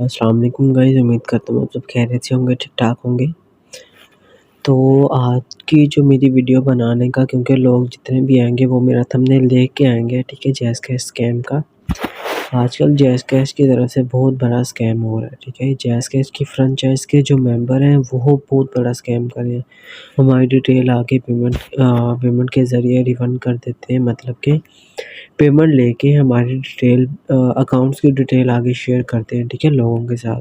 अस्सलाम वालेकुम गाइस, उम्मीद करता हूँ आप सब खैरियत से होंगे, ठीक-ठाक होंगे। तो आज की जो मेरी वीडियो बनाने का क्योंकि लोग जितने भी आएँगे वो मेरा थंबनेल देख के आएँगे, ठीक है? जैज़ कैश स्कैम का। आजकल जैज़ कैश की तरफ से बहुत बड़ा स्कैम हो रहा है, ठीक है? जैज़ कैश की फ्रेंचाइज़ के जो मेंबर हैं वो बहुत बड़ा स्कैम कर रहे हैं। हमारी डिटेल आके पेमेंट के ज़रिए रिफ़ंड कर देते हैं, मतलब कि पेमेंट लेके हमारी डिटेल अकाउंट्स की डिटेल आगे शेयर करते हैं, ठीक है? लोगों के साथ।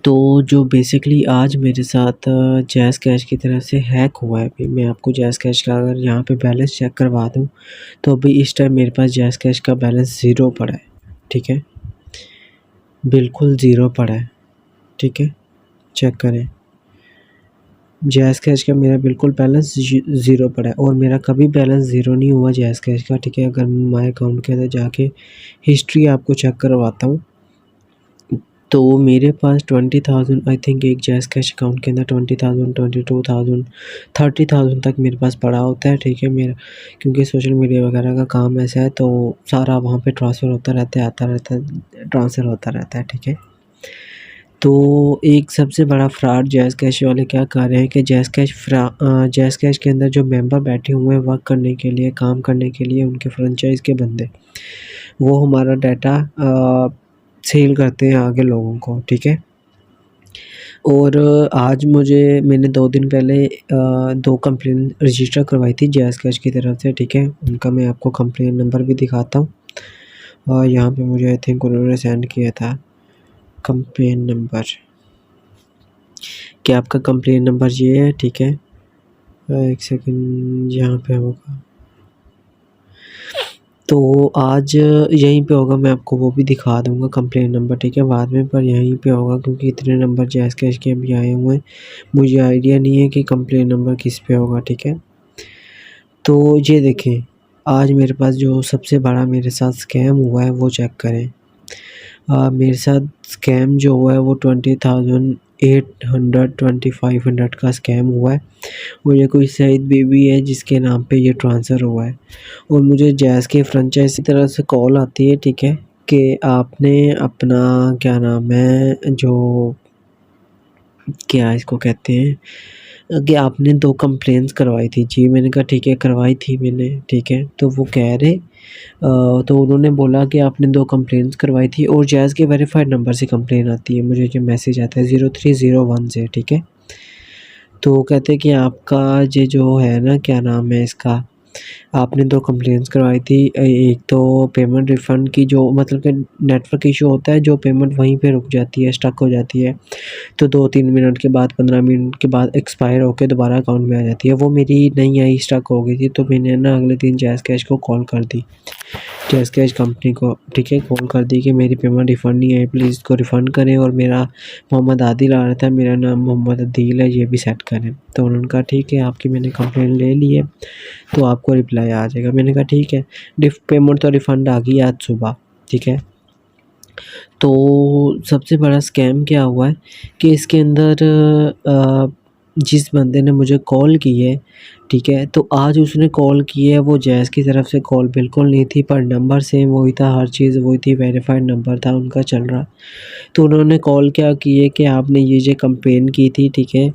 तो जो बेसिकली आज मेरे साथ जैज़ कैश की तरफ से हैक हुआ है। अभी मैं आपको जैज़ कैश का अगर यहाँ पे बैलेंस चेक करवा दूँ, तो अभी इस टाइम मेरे पास जैज़ कैश का बैलेंस ज़ीरो पड़ा है, ठीक है? बिल्कुल ज़ीरो पड़ा है, ठीक है? चेक करें। जैज़ कैश का मेरा बिल्कुल बैलेंस ज़ीरो पड़ा है और मेरा कभी बैलेंस ज़ीरो नहीं हुआ जैज़ कैश का, ठीक है? अगर माय अकाउंट के अंदर जाके हिस्ट्री आपको चेक करवाता हूँ, तो मेरे पास 20,000 आई थिंक एक जैज़ कैश अकाउंट के अंदर 20,000, 22,000, 30,000 तक मेरे पास पड़ा होता है, ठीक है? मेरा क्योंकि सोशल मीडिया वगैरह का काम ऐसा है तो सारा वहाँ पे ट्रांसफ़र होता रहता है, आता रहता है, ट्रांसफ़र होता रहता है, ठीक है? तो एक सबसे बड़ा फ्रॉड जैज़ कैश वाले क्या कर रहे हैं कि जैज़ कैश के अंदर जो मेंबर बैठे हुए हैं वर्क करने के लिए, काम करने के लिए उनके फ्रेंचाइज़ के बंदे, वो हमारा डाटा सेल करते हैं आगे लोगों को, ठीक है? और आज मैंने 2 दिन पहले 2 कंप्लेन रजिस्टर करवाई थी जैज़ कैश की तरफ से, ठीक है? उनका मैं आपको कंप्लेन नंबर भी दिखाता हूँ। यहाँ पे मुझे आई थिंक उन्होंने सेंड किया था कंप्लेन नंबर, कि आपका कंप्लेन नंबर ये है, ठीक है? एक सेकंड यहाँ पे होगा। तो आज यहीं पे होगा, मैं आपको वो भी दिखा दूँगा कंप्लेन नंबर, ठीक है? बाद में, पर यहीं पे होगा क्योंकि इतने नंबर जैज़ कैश के अभी आए हुए हैं, मुझे आइडिया नहीं है कि कंप्लेन नंबर किस पे होगा, ठीक है? तो ये देखें, आज मेरे पास जो सबसे बड़ा मेरे साथ स्कैम हुआ है वो चेक करें। मेरे साथ स्कैम जो हुआ है वो 20,800 2500 का स्कैम हुआ है और ये कोई सईद बीबी है जिसके नाम पे ये ट्रांसफ़र हुआ है और मुझे जैज़ के फ्रेंचाइज़ की तरफ से कॉल आती है, ठीक है? कि आपने अपना क्या नाम है जो क्या इसको कहते हैं कि आपने 2 कंप्लेंट्स करवाई थी। जी, मैंने कहा ठीक है करवाई थी मैंने, ठीक है? तो वो कह रहे तो उन्होंने बोला कि आपने 2 कंप्लेंट्स करवाई थी और जैज़ के वेरिफाइड नंबर से कंप्लेन आती है, मुझे जो मैसेज आता है 0301 से, ठीक है? तो कहते हैं कि आपका ये जो है ना क्या नाम है इसका, आपने 2 कंप्लेंट्स करवाई थी। एक तो पेमेंट रिफ़ंड की जो मतलब कि नेटवर्क इश्यू होता है, जो पेमेंट वहीं पे रुक जाती है, स्टक हो जाती है। तो 2-3 मिनट के बाद, 15 मिनट के बाद एक्सपायर होके दोबारा अकाउंट में आ जाती है। वो मेरी नहीं आई, स्टक हो गई थी, तो मैंने ना अगले दिन जैज़ कैश को कॉल कर दी। जैज़ कैश कंपनी को, ठीक है, कॉल कर दी कि मेरी पेमेंट रिफ़ंड नहीं आई, प्लीज़ इसको रिफ़ंड करें और मेरा मोहम्मद आदिल आ रहा था, मेरा नाम मोहम्मद अदील है, ये भी सेट करें। तो उन्होंने कहा ठीक है, आपकी मैंने कंप्लेंट ले ली है, तो आपको रिप्लाई आ जाएगा। मैंने कहा ठीक है, पेमेंट तो रिफ़ंड आ गई आज सुबह, ठीक है। तो सबसे बड़ा स्कैम क्या हुआ है कि इसके अंदर जिस बंदे ने मुझे कॉल की है, ठीक है, तो आज उसने कॉल की है, वो जैज़ की तरफ से कॉल बिल्कुल नहीं थी, पर नंबर सेम वही था, हर चीज़ वही थी, वेरिफाइड नंबर था उनका चल रहा। तो उन्होंने कॉल क्या की है कि आपने ये कंप्लेन की थी, ठीक है,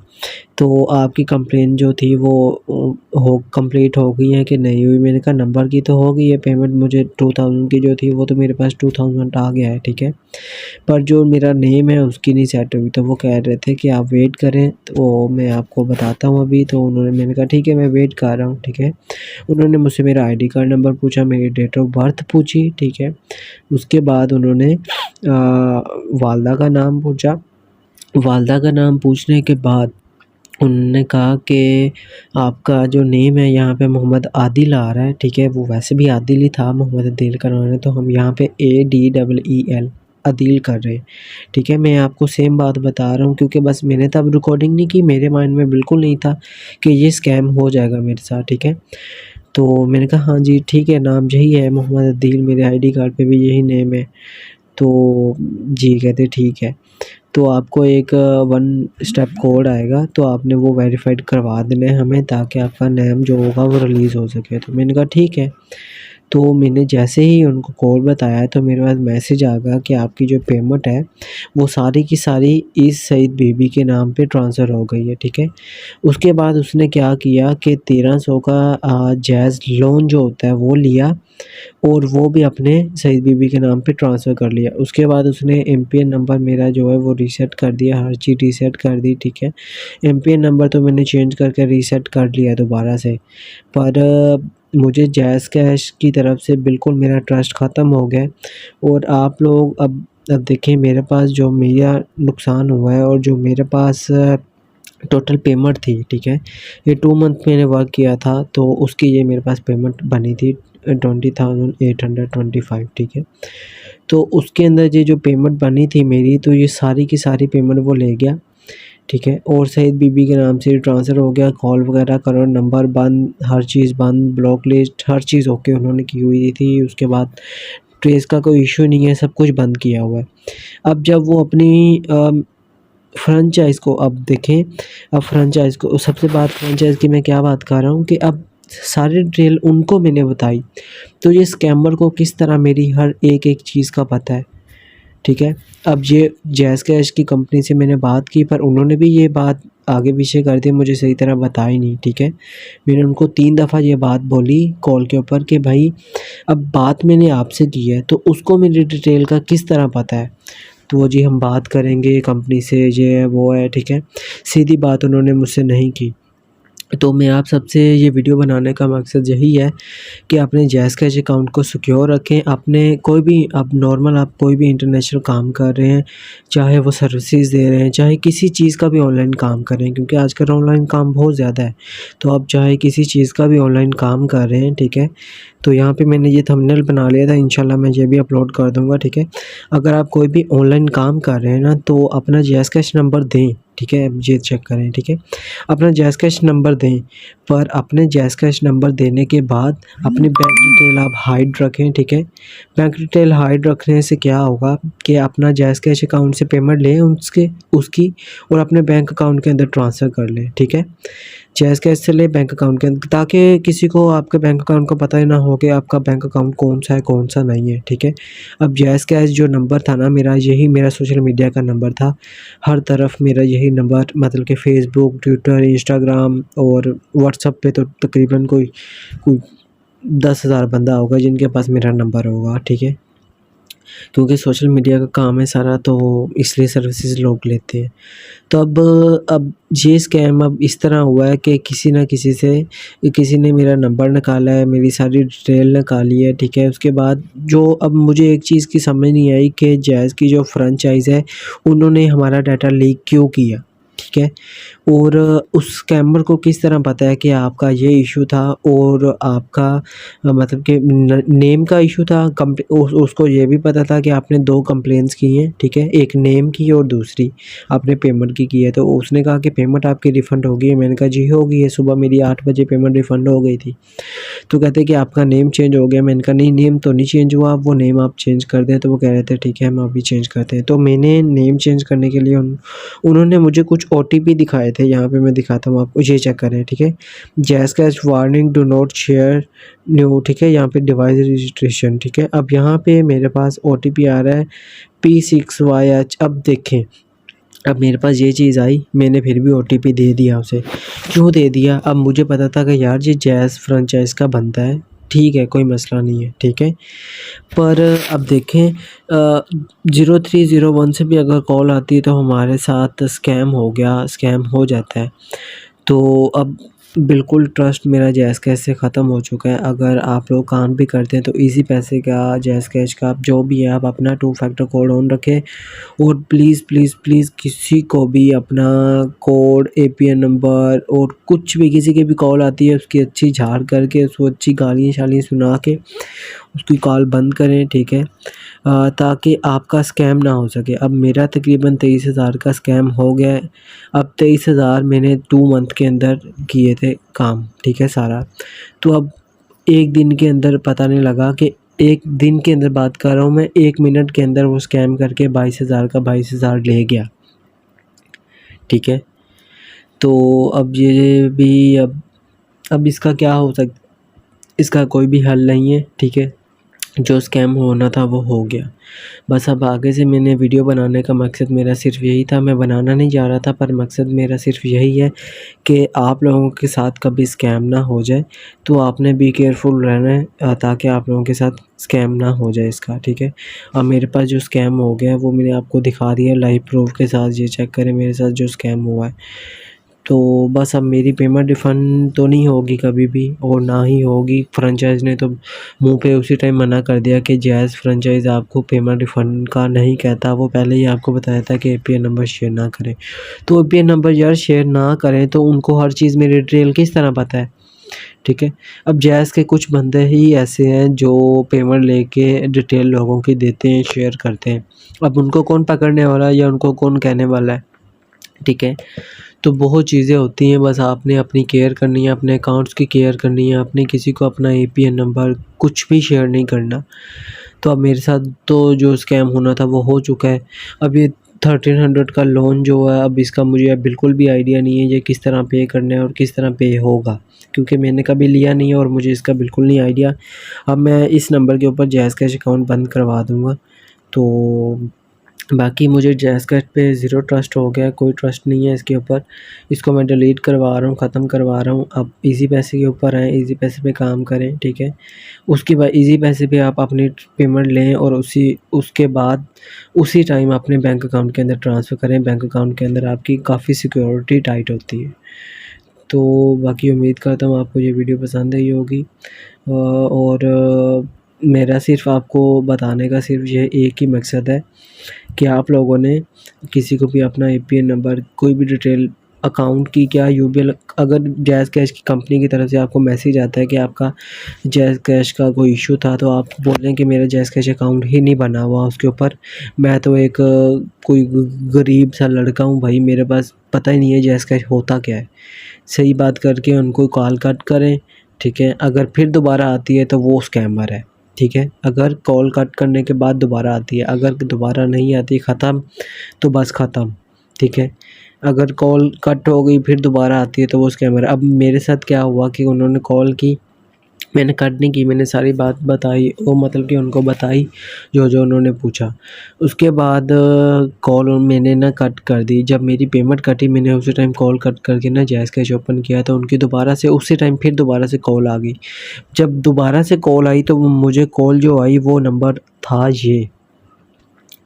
तो आपकी कंप्लेन जो थी वो हो कंप्लीट हो गई है कि नहीं हुई? मैंने कहा नंबर की तो हो गई है पेमेंट, मुझे 2000 की जो थी वो तो मेरे पास 2000 आ गया है, ठीक है। पर जो मेरा नेम है उसकी नहीं सेट हुई, तो वो कह रहे थे कि आप वेट करें, तो मैं आपको बताता हूँ अभी। तो मैंने कहा ठीक है मैं वेट कर रहा हूँ, ठीक है। उन्होंने मुझसे मेरा आईडी कार्ड नंबर पूछा, मेरी डेट ऑफ बर्थ पूछी, ठीक है। उसके बाद उन्होंने वालदा का नाम पूछा। वालदा का नाम पूछने के बाद उन्होंने कहा कि आपका जो नेम है यहाँ पे मोहम्मद आदिल आ रहा है, ठीक है, वो वैसे भी आदिल ही था, मोहम्मद अदील करवाना है, तो हम यहाँ पे ADEEL अदील कर रहे हैं, ठीक है। मैं आपको सेम बात बता रहा हूँ क्योंकि बस मैंने तब रिकॉर्डिंग नहीं की, मेरे माइंड में बिल्कुल नहीं था कि ये स्कैम हो जाएगा मेरे साथ, ठीक है। तो मैंने कहा हाँ जी ठीक है, नाम यही है मोहम्मद अदील, मेरे आईडी कार्ड पे भी यही नेम है। तो जी कहते ठीक है। तो आपको एक 1 स्टेप कोड आएगा, तो आपने वो वेरीफ़ाइड करवा देना है हमें ताकि आपका नेम जो होगा वो रिलीज़ हो सके। तो मैंने कहा ठीक है। तो मैंने जैसे ही उनको कॉल बताया तो मेरे पास मैसेज आ गया कि आपकी जो पेमेंट है वो सारी की सारी इस सईद बीबी के नाम पे ट्रांसफ़र हो गई है, ठीक है। उसके बाद उसने क्या किया कि 1300 का जैज़ लोन जो होता है वो लिया और वो भी अपने सईद बीबी के नाम पे ट्रांसफ़र कर लिया। उसके बाद उसने एमपीएन नंबर मेरा जो है वो रीसेट कर दिया, हर चीज़ रीसेट कर दी, ठीक है। एमपीएन नंबर तो मैंने चेंज करके रीसेट कर लिया दोबारा से, पर मुझे जैज़ कैश की तरफ से बिल्कुल मेरा ट्रस्ट ख़त्म हो गया और आप लोग अब देखिए मेरे पास जो मेरा नुकसान हुआ है और जो मेरे पास टोटल पेमेंट थी, ठीक है। ये 2 मंथ मैंने वर्क किया था तो उसकी ये मेरे पास पेमेंट बनी थी 20,825, ठीक है। तो उसके अंदर ये जो पेमेंट बनी थी मेरी, तो ये सारी की सारी पेमेंट वो ले गया, ठीक है। और सईद बीबी के नाम से ट्रांसफ़र हो गया, कॉल वगैरह करो, नंबर बंद, हर चीज़ बंद, ब्लॉक लिस्ट हर चीज़ ओके उन्होंने की हुई थी। उसके बाद ट्रेस का कोई इश्यू नहीं है, सब कुछ बंद किया हुआ है। अब जब वो अपनी फ्रेंचाइज़ को अब देखें, अब फ्रेंचाइज़ को सबसे बात फ्रेंचाइज़ की मैं क्या बात कर रहा हूँ कि अब सारी डिटेल उनको मैंने बताई, तो ये स्कैमर को किस तरह मेरी हर एक-एक चीज़ का पता है, ठीक है। अब ये जैज़ कैश की कंपनी से मैंने बात की पर उन्होंने भी ये बात आगे पीछे कर दी, मुझे सही तरह बताई नहीं, ठीक है। मैंने उनको 3 दफ़ा ये बात बोली कॉल के ऊपर कि भाई अब बात मैंने आपसे की है तो उसको मेरी डिटेल का किस तरह पता है। तो वो जी हम बात करेंगे कंपनी से, ये है वो है, ठीक है। सीधी बात उन्होंने मुझसे नहीं की। तो मैं आप सबसे ये वीडियो बनाने का मकसद यही है कि अपने जैज़ कैश अकाउंट को सिक्योर रखें। अपने कोई भी आप नॉर्मल आप कोई भी इंटरनेशनल काम कर रहे हैं, चाहे वो सर्विसेज़ दे रहे हैं, चाहे किसी चीज़ का भी ऑनलाइन काम कर रहे हैं, क्योंकि आजकल ऑनलाइन काम बहुत ज़्यादा है। तो आप चाहे किसी चीज़ का भी ऑनलाइन काम कर रहे हैं, ठीक है। तो यहाँ पे मैंने ये थंबनेल बना लिया था, इंशाल्लाह मैं ये भी अपलोड कर दूँगा, ठीक है। अगर आप कोई भी ऑनलाइन काम कर रहे हैं ना, तो अपना जैज़ कैश नंबर दें, ठीक है। ये चेक करें, ठीक है। अपना जैज़ कैश नंबर दें, पर अपने जैज़ कैश नंबर देने के बाद अपनी बैंक डिटेल आप हाइड रखें, ठीक है। बैंक डिटेल हाइड रखने से क्या होगा कि अपना जैज़ कैश अकाउंट से पेमेंट लें उसकी और अपने बैंक अकाउंट के अंदर ट्रांसफ़र कर लें, ठीक है। जैज़ कैश से लें बैंक अकाउंट के अंदर, ताकि किसी को आपके बैंक अकाउंट का पता ही ना हो कि आपका बैंक अकाउंट कौन-सा है, कौन-सा नहीं है, ठीक है। अब जैज़ कैश जो नंबर था ना मेरा, यही मेरा सोशल मीडिया का नंबर था। हर तरफ मेरा यही नंबर, मतलब कि फ़ेसबुक, ट्विटर, इंस्टाग्राम और व्हाट्सएप पे तो तकरीबन कोई 10,000 बंदा होगा जिनके पास मेरा नंबर होगा, ठीक है। क्योंकि सोशल मीडिया का काम है सारा, तो इसलिए सर्विसेज़ लोग लेते हैं। तो अब ये स्कैम अब इस तरह हुआ है कि किसी ने मेरा नंबर निकाला है, मेरी सारी डिटेल निकाली है, ठीक है। उसके बाद जो अब मुझे एक चीज़ की समझ नहीं आई कि जैज़ की जो फ्रेंचाइज़ है, उन्होंने हमारा डाटा लीक क्यों किया, ठीक है। और उस स्कैमर को किस तरह पता है कि आपका ये इश्यू था और आपका मतलब कि नेम का इश्यू था। उसको ये भी पता था कि आपने 2 कंप्लेंट्स की हैं, ठीक है। एक नेम की और दूसरी आपने पेमेंट की है। तो उसने कहा कि पेमेंट आपकी रिफ़ंड हो गई है। मैंने कहा जी हो गई है, सुबह मेरी 8 बजे पेमेंट रिफ़ंड हो गई थी। तो कहते कि आपका नेम चेंज हो गया। मैंने कहा नहीं, नेम तो नहीं चेंज हुआ, आप वो नेम आप चेंज कर दें। तो वो कह रहे थे ठीक है हम अभी चेंज करते हैं। तो मैंने नेम चेंज करने के लिए उन्होंने मुझे कुछ ओटीपी दिखाए थे, यहाँ पे मैं दिखाता हूँ आपको, ये चेक करें, ठीक है। Jazz cash warning do not share new, ठीक है। यहाँ पे डिवाइस रजिस्ट्रेशन, ठीक है। अब यहाँ पे मेरे पास ओटीपी आ रहा है P6YH। अब देखें, अब मेरे पास ये चीज़ आई, मैंने फिर भी ओटीपी दे दिया उसे। क्यों दे दिया? अब मुझे पता था कि यार ये जैज़ फ्रेंचाइज़ का बनता है, ठीक है कोई मसला नहीं है, ठीक है। पर अब देखें 0301 से भी अगर कॉल आती है तो हमारे साथ स्कैम हो गया, स्कैम हो जाता है। तो अब बिल्कुल ट्रस्ट मेरा जैज़ कैश से ख़त्म हो चुका है। अगर आप लोग काम भी करते हैं तो ईज़ी पैसे का, जैज़ कैश का, जो भी है आप अपना 2 फैक्टर कोड ऑन रखें और प्लीज़ प्लीज़ प्लीज़ किसी को भी अपना कोड, एपीएन नंबर और कुछ भी किसी की भी कॉल आती है उसकी अच्छी झाड़ करके, उसको अच्छी गालियाँ-शालियाँ सुना के उसकी कॉल बंद करें, ठीक है। ताकि आपका स्कैम ना हो सके। अब मेरा तकरीबन 23,000 का स्कैम हो गया है। अब 23,000 मैंने 2 मंथ के अंदर किए थे काम, ठीक है सारा। तो अब 1 दिन के अंदर पता नहीं लगा कि 1 दिन के अंदर बात कर रहा हूँ मैं, 1 मिनट के अंदर वो स्कैम करके 22,000 का 22,000 ले गया, ठीक है। तो अब ये भी अब इसका क्या हो इसका कोई भी हल नहीं है, ठीक है। जो स्कैम होना था वो हो गया। बस अब आगे से मैंने वीडियो बनाने का मकसद मेरा सिर्फ़ यही था, मैं बनाना नहीं चाह रहा था, पर मकसद मेरा सिर्फ़ यही है कि आप लोगों के साथ कभी स्कैम ना हो जाए। तो आपने बी केयरफुल रहना है ताकि आप लोगों के साथ स्कैम ना हो जाए इसका, ठीक है। अब मेरे पास जो स्कैम हो गया है वो मैंने आपको दिखा दिया लाइव प्रूफ़ के साथ, ये चेक करें मेरे साथ जो स्कैम हुआ है। तो बस अब मेरी पेमेंट रिफ़ंड तो नहीं होगी कभी भी, और ना ही होगी। फ्रेंचाइज़ ने तो मुँह पे उसी टाइम मना कर दिया कि जैज़ फ्रेंचाइज़ आपको पेमेंट रिफ़ंड का नहीं कहता। वो पहले ही आपको बताया था कि एपीआई नंबर शेयर ना करें। तो एपीआई नंबर यार शेयर ना करें तो उनको हर चीज़ मेरी डिटेल किस तरह पता है, ठीक है। अब जैज़ के कुछ बंदे ही ऐसे हैं जो पेमेंट लेके डिटेल लोगों की देते हैं, शेयर करते हैं। अब उनको कौन पकड़ने वाला है या उनको कौन कहने वाला है, ठीक है। तो बहुत चीज़ें होती हैं, बस आपने अपनी केयर करनी है, अपने अकाउंट्स की केयर करनी है, आपने किसी को अपना एपीआई नंबर कुछ भी शेयर नहीं करना। तो अब मेरे साथ तो जो स्कैम होना था वो हो चुका है। अब ये 1300 का लोन जो है, अब इसका मुझे अब बिल्कुल भी आइडिया नहीं है ये किस तरह पे करना है और किस तरह पे होगा, क्योंकि मैंने कभी लिया नहीं है और मुझे इसका बिल्कुल नहीं आइडिया। अब मैं इस नंबर के ऊपर जैज़ कैश अकाउंट बंद करवा दूँगा। तो बाकी मुझे जैज़ कैश पे ज़ीरो ट्रस्ट हो गया है, कोई ट्रस्ट नहीं है इसके ऊपर। इसको मैं डिलीट करवा रहा हूँ, ख़त्म करवा रहा हूँ। अब ईज़ी पैसे के ऊपर आएँ, ईज़ी पैसे पे काम करें, ठीक है। उसके बाद ईज़ी पैसे पे आप अपनी पेमेंट लें और उसके बाद उसी टाइम अपने बैंक अकाउंट के अंदर ट्रांसफ़र करें। बैंक अकाउंट के अंदर आपकी काफ़ी सिक्योरिटी टाइट होती है। तो बाकी उम्मीद करता हूँ आपको ये वीडियो पसंद आई होगी। और मेरा सिर्फ़ आपको बताने का सिर्फ़ ये एक ही मकसद है कि आप लोगों ने किसी को भी अपना एपीआई नंबर, कोई भी डिटेल अकाउंट की, क्या यूबीएल, अगर जैज़ कैश की कंपनी की तरफ से आपको मैसेज आता है कि आपका जैज़ कैश का कोई इशू था, तो आप बोलें कि मेरा जैज़ कैश अकाउंट ही नहीं बना हुआ उसके ऊपर। मैं तो एक कोई गरीब सा लड़का हूँ भाई, मेरे पास पता ही नहीं है जैज़ कैश होता क्या है। सही बात करके उनको कॉल कट करें, ठीक है। अगर फिर दोबारा आती है तो वो स्कैमर है, ठीक है। अगर कॉल कट करने के बाद दोबारा आती है, अगर दोबारा नहीं आती ख़त्म, तो बस ख़त्म, ठीक है। अगर कॉल कट हो गई फिर दोबारा आती है तो वो स्कैमर है। अब मेरे साथ क्या हुआ कि उन्होंने कॉल की, मैंने कट नहीं की, मैंने सारी बात बताई, वो मतलब कि उनको बताई जो उन्होंने पूछा। उसके बाद कॉल मैंने ना कट कर दी। जब मेरी पेमेंट कटी मैंने उसी टाइम कॉल कट करके ना जैज़ कैश ओपन किया, तो उनकी दोबारा से उसी टाइम फिर दोबारा से कॉल आ गई। जब दोबारा से कॉल आई तो मुझे कॉल जो आई वो नंबर था ये,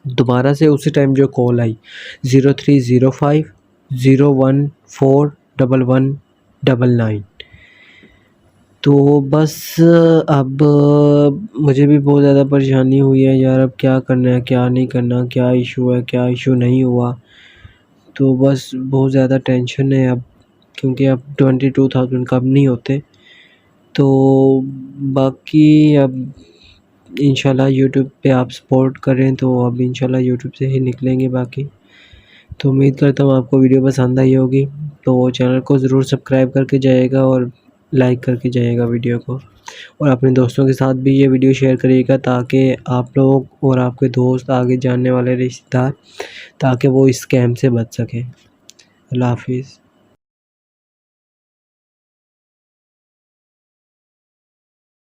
दोबारा से उसी टाइम जो कॉल आई 030501411199। तो बस अब मुझे भी बहुत ज़्यादा परेशानी हुई है यार, अब क्या करना है, क्या नहीं करना, क्या इशू है, क्या इशू नहीं हुआ। तो बस बहुत ज़्यादा टेंशन है अब, क्योंकि अब 22,000 कम नहीं होते। तो बाकी अब इंशाल्लाह यूट्यूब पे आप सपोर्ट करें तो अब इंशाल्लाह यूट्यूब से ही निकलेंगे बाकी। तो उम्मीद करता हूँ आपको वीडियो पसंद आई होगी, तो चैनल को ज़रूर सब्सक्राइब करके जाइएगा और लाइक करके जाइएगा वीडियो को, और अपने दोस्तों के साथ भी ये वीडियो शेयर करिएगा ताकि आप लोग और आपके दोस्त, आगे जानने वाले रिश्तेदार, ताकि वो इस स्कैम से बच सकें। अल्लाह हाफ़िज़।